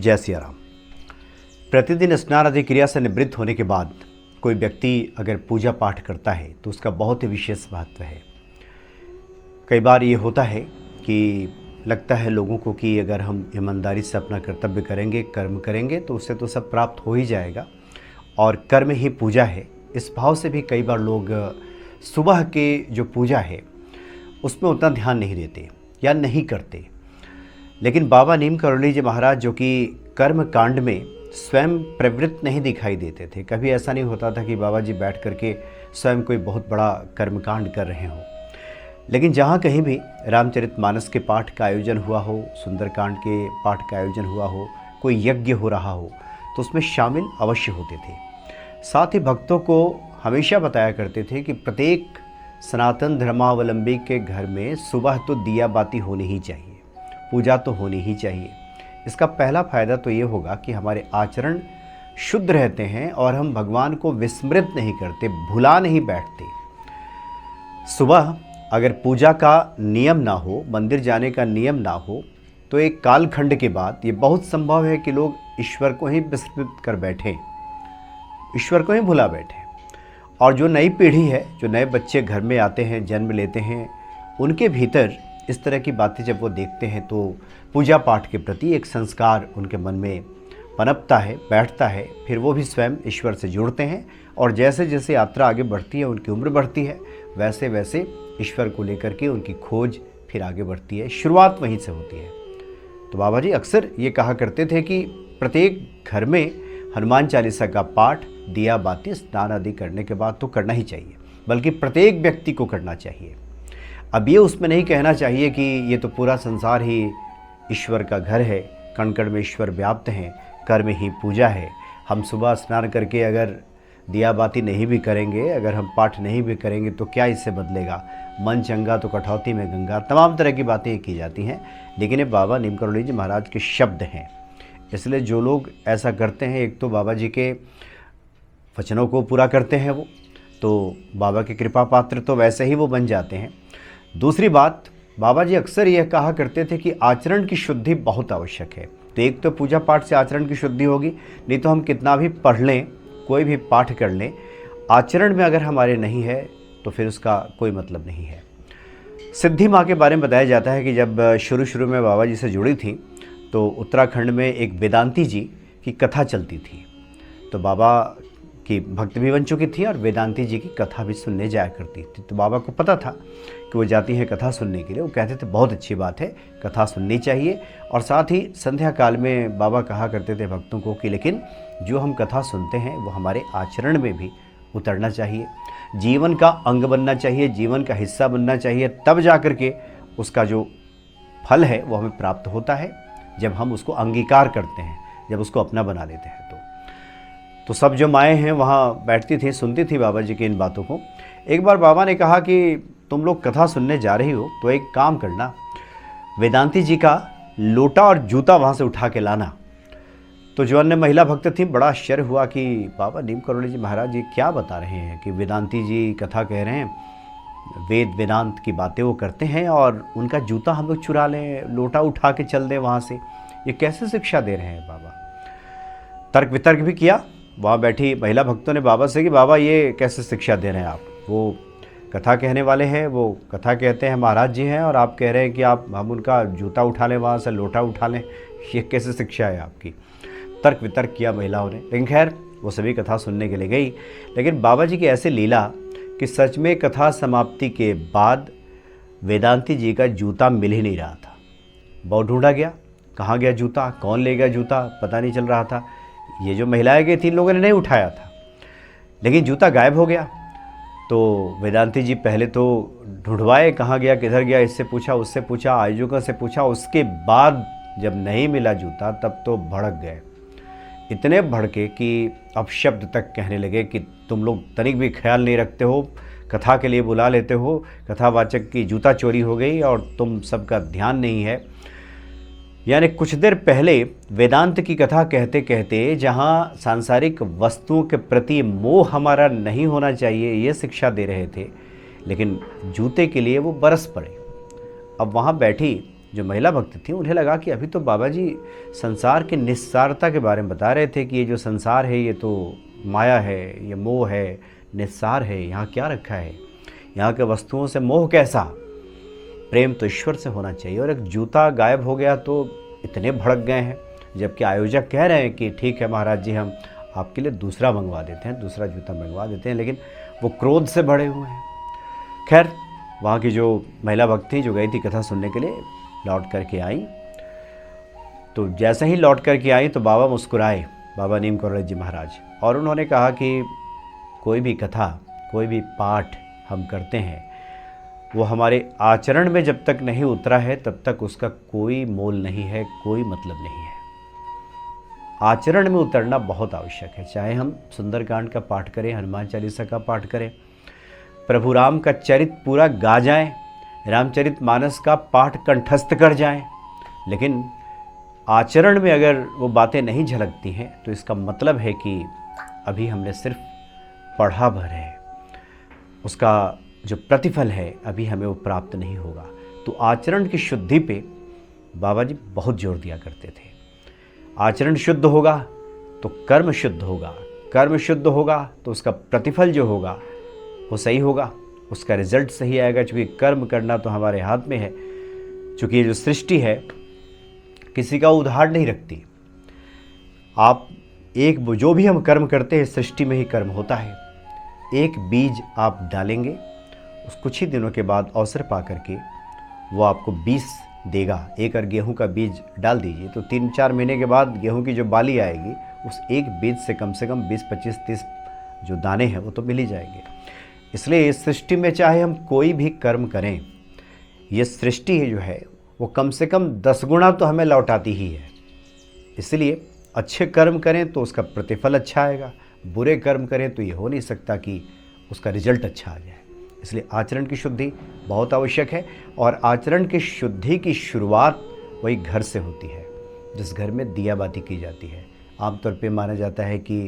जय सिया राम। प्रतिदिन स्नान आदि क्रिया से निवृत्त होने के बाद कोई व्यक्ति अगर पूजा पाठ करता है तो उसका बहुत ही विशेष महत्व है। कई बार ये होता है कि लगता है लोगों को कि अगर हम ईमानदारी से अपना कर्तव्य करेंगे, कर्म करेंगे तो उससे तो सब प्राप्त हो ही जाएगा और कर्म ही पूजा है। इस भाव से भी कई बार लोग सुबह के जो पूजा है उसमें उतना ध्यान नहीं देते या नहीं करते। लेकिन बाबा नीम करोली जी महाराज जो कि कर्म कांड में स्वयं प्रवृत्त नहीं दिखाई देते थे, कभी ऐसा नहीं होता था कि बाबा जी बैठ करके स्वयं कोई बहुत बड़ा कर्मकांड कर रहे हों। लेकिन जहाँ कहीं भी रामचरितमानस के पाठ का आयोजन हुआ हो, सुंदरकांड के पाठ का आयोजन हुआ हो, कोई यज्ञ हो रहा हो तो उसमें शामिल अवश्य होते थे। साथ ही भक्तों को हमेशा बताया करते थे कि प्रत्येक सनातन धर्मावलंबी के घर में सुबह तो दिया बाती होनी ही चाहिए, पूजा तो होनी ही चाहिए। इसका पहला फ़ायदा तो ये होगा कि हमारे आचरण शुद्ध रहते हैं और हम भगवान को विस्मृत नहीं करते, भुला नहीं बैठते। सुबह अगर पूजा का नियम ना हो, मंदिर जाने का नियम ना हो तो एक कालखंड के बाद ये बहुत संभव है कि लोग ईश्वर को ही विस्मृत कर बैठें, ईश्वर को ही भुला बैठें। और जो नई पीढ़ी है, जो नए बच्चे घर में आते हैं, जन्म लेते हैं, उनके भीतर इस तरह की बातें जब वो देखते हैं तो पूजा पाठ के प्रति एक संस्कार उनके मन में पनपता है, बैठता है। फिर वो भी स्वयं ईश्वर से जुड़ते हैं और जैसे जैसे यात्रा आगे बढ़ती है, उनकी उम्र बढ़ती है, वैसे वैसे ईश्वर को लेकर के उनकी खोज फिर आगे बढ़ती है। शुरुआत वहीं से होती है। तो बाबा जी अक्सर ये कहा करते थे कि प्रत्येक घर में हनुमान चालीसा का पाठ, दिया बाती, स्नान आदि करने के बाद तो करना ही चाहिए, बल्कि प्रत्येक व्यक्ति को करना चाहिए। अब ये उसमें नहीं कहना चाहिए कि ये तो पूरा संसार ही ईश्वर का घर है, कण कण में ईश्वर व्याप्त हैं, कर्म ही पूजा है। हम सुबह स्नान करके अगर दिया बाती नहीं भी करेंगे, अगर हम पाठ नहीं भी करेंगे तो क्या इससे बदलेगा, मन चंगा तो कठौती में गंगा, तमाम तरह की बातें की जाती हैं। लेकिन ये बाबा नीम करोली जी महाराज के शब्द हैं, इसलिए जो लोग ऐसा करते हैं, एक तो बाबा जी के वचनों को पूरा करते हैं वो, तो बाबा के कृपा पात्र तो वैसे ही वो बन जाते हैं। दूसरी बात, बाबा जी अक्सर यह कहा करते थे कि आचरण की शुद्धि बहुत आवश्यक है। तो एक तो पूजा पाठ से आचरण की शुद्धि होगी, नहीं तो हम कितना भी पढ़ लें, कोई भी पाठ कर लें, आचरण में अगर हमारे नहीं है तो फिर उसका कोई मतलब नहीं है। सिद्धि माँ के बारे में बताया जाता है कि जब शुरू में बाबा जी से जुड़ी थी तो उत्तराखंड में एक वेदांती जी की कथा चलती थी। तो बाबा की भक्त भी बन चुकी थी और वेदांती जी की कथा भी सुनने जाया करती थी। तो बाबा को पता था कि वो जाती हैं कथा सुनने के लिए। वो कहते थे बहुत अच्छी बात है, कथा सुननी चाहिए। और साथ ही संध्या काल में बाबा कहा करते थे भक्तों को कि लेकिन जो हम कथा सुनते हैं वो हमारे आचरण में भी उतरना चाहिए, जीवन का अंग बनना चाहिए, जीवन का हिस्सा बनना चाहिए। तब जा कर के उसका जो फल है वो हमें प्राप्त होता है, जब हम उसको अंगीकार करते हैं, जब उसको अपना बना लेते हैं। तो सब जो माएँ हैं वहाँ बैठती थी, सुनती थी बाबा जी की इन बातों को। एक बार बाबा ने कहा कि तुम लोग कथा सुनने जा रही हो तो एक काम करना, वेदांती जी का लोटा और जूता वहाँ से उठा के लाना। तो जो अन्य महिला भक्त थी, बड़ा आश्चर्य हुआ कि बाबा नीम करोली जी महाराज जी क्या बता रहे हैं कि वेदांती जी कथा कह रहे हैं, वेद वेदांत की बातें वो करते हैं और उनका जूता हम लोग चुरा लें, लोटा उठा के चल दें वहाँ से, ये कैसे शिक्षा दे रहे हैं बाबा। तर्क वितर्क भी किया वहाँ बैठी महिला भक्तों ने बाबा से कि बाबा ये कैसे शिक्षा दे रहे हैं आप, वो कथा कहने वाले हैं, वो कथा कहते हैं महाराज जी हैं और आप कह रहे हैं कि हम उनका जूता उठा लें, वहाँ से लोटा उठा लें, ये कैसे शिक्षा है आपकी। तर्क वितर्क किया महिलाओं ने, लेकिन खैर वो सभी कथा सुनने के लिए गई। लेकिन बाबा जी की ऐसे लीला कि सच में कथा समाप्ति के बाद वेदांती जी का जूता मिल ही नहीं रहा था। बहुत ढूंढा गया, कहाँ गया जूता, कौन ले गया जूता, पता नहीं चल रहा था। ये जो महिलाएं गई थी, इन लोगों ने नहीं उठाया था, लेकिन जूता गायब हो गया। तो वेदांती जी पहले तो ढूंढवाए, कहाँ गया, किधर गया, इससे पूछा, उससे पूछा, आयोजकों से पूछा। उसके बाद जब नहीं मिला जूता तब तो भड़क गए, इतने भड़के कि अब शब्द तक कहने लगे कि तुम लोग तनिक भी ख्याल नहीं रखते हो, कथा के लिए बुला लेते हो, कथावाचक की जूता चोरी हो गई और तुम सबका ध्यान नहीं है। यानी कुछ देर पहले वेदांत की कथा कहते कहते जहाँ सांसारिक वस्तुओं के प्रति मोह हमारा नहीं होना चाहिए ये शिक्षा दे रहे थे, लेकिन जूते के लिए वो बरस पड़े। अब वहाँ बैठी जो महिला भक्त थी उन्हें लगा कि अभी तो बाबा जी संसार की निस्सारता के बारे में बता रहे थे कि ये जो संसार है ये तो माया है, ये मोह है, निस्सार है, यहाँ क्या रखा है, यहाँ के वस्तुओं से मोह कैसा, प्रेम तो ईश्वर से होना चाहिए। और एक जूता गायब हो गया तो इतने भड़क गए हैं, जबकि आयोजक कह रहे हैं कि ठीक है महाराज जी, हम आपके लिए दूसरा मंगवा देते हैं, दूसरा जूता मंगवा देते हैं, लेकिन वो क्रोध से भरे हुए हैं। खैर, वहाँ की जो महिला भक्त थी जो गई थी कथा सुनने के लिए, लौट करके आई। तो जैसे ही लौट करके आई तो बाबा मुस्कुराए, बाबा नीम करोड़ी जी महाराज, और उन्होंने कहा कि कोई भी कथा, कोई भी पाठ हम करते हैं वो हमारे आचरण में जब तक नहीं उतरा है तब तक उसका कोई मोल नहीं है, कोई मतलब नहीं है। आचरण में उतरना बहुत आवश्यक है। चाहे हम सुंदरकांड का पाठ करें, हनुमान चालीसा का पाठ करें, प्रभु राम का चरित्र पूरा गा जाएं, रामचरितमानस का पाठ कंठस्थ कर जाएं, लेकिन आचरण में अगर वो बातें नहीं झलकती हैं तो इसका मतलब है कि अभी हमने सिर्फ पढ़ा भर है, उसका जो प्रतिफल है अभी हमें वो प्राप्त नहीं होगा। तो आचरण की शुद्धि पे बाबा जी बहुत जोर दिया करते थे। आचरण शुद्ध होगा तो कर्म शुद्ध होगा, कर्म शुद्ध होगा तो उसका प्रतिफल जो होगा वो सही होगा, उसका रिजल्ट सही आएगा। क्योंकि कर्म करना तो हमारे हाथ में है, क्योंकि ये जो सृष्टि है किसी का उधार नहीं रखती। आप जो भी हम कर्म करते हैं सृष्टि में ही कर्म होता है। एक बीज आप डालेंगे, उस कुछ ही दिनों के बाद अवसर पा करके वो आपको 20 देगा। एक अगर गेहूं का बीज डाल दीजिए तो 3-4 महीने के बाद गेहूं की जो बाली आएगी उस एक बीज से कम 20, 25, 30 जो दाने हैं वो तो मिल ही जाएंगे। इसलिए इस सृष्टि में चाहे हम कोई भी कर्म करें, ये सृष्टि जो है वो कम से कम 10 गुना तो हमें लौटाती ही है। इसलिए अच्छे कर्म करें तो उसका प्रतिफल अच्छा आएगा, बुरे कर्म करें तो ये हो नहीं सकता कि उसका रिजल्ट अच्छा आ जाए। इसलिए आचरण की शुद्धि बहुत आवश्यक है, और आचरण की शुद्धि की शुरुआत वही घर से होती है, जिस घर में दिया बाती की जाती है। आमतौर पे माना जाता है कि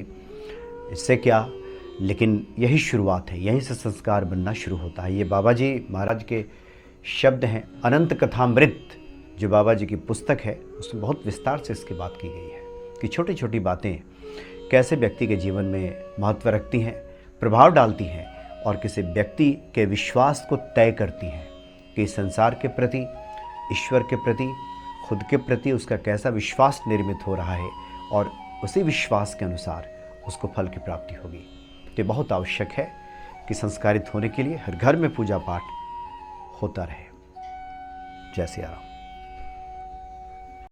इससे क्या, लेकिन यही शुरुआत है, यहीं से संस्कार बनना शुरू होता है। ये बाबा जी महाराज के शब्द हैं। अनंत कथामृत जो बाबा जी की पुस्तक है उसमें बहुत विस्तार से इसकी बात की गई है कि छोटी छोटी बातें कैसे व्यक्ति के जीवन में महत्व रखती हैं, प्रभाव डालती हैं, और किसी व्यक्ति के विश्वास को तय करती हैं कि संसार के प्रति, ईश्वर के प्रति, खुद के प्रति उसका कैसा विश्वास निर्मित हो रहा है, और उसी विश्वास के अनुसार उसको फल की प्राप्ति होगी। तो ये बहुत आवश्यक है कि संस्कारित होने के लिए हर घर में पूजा पाठ होता रहे। जय सिया राम।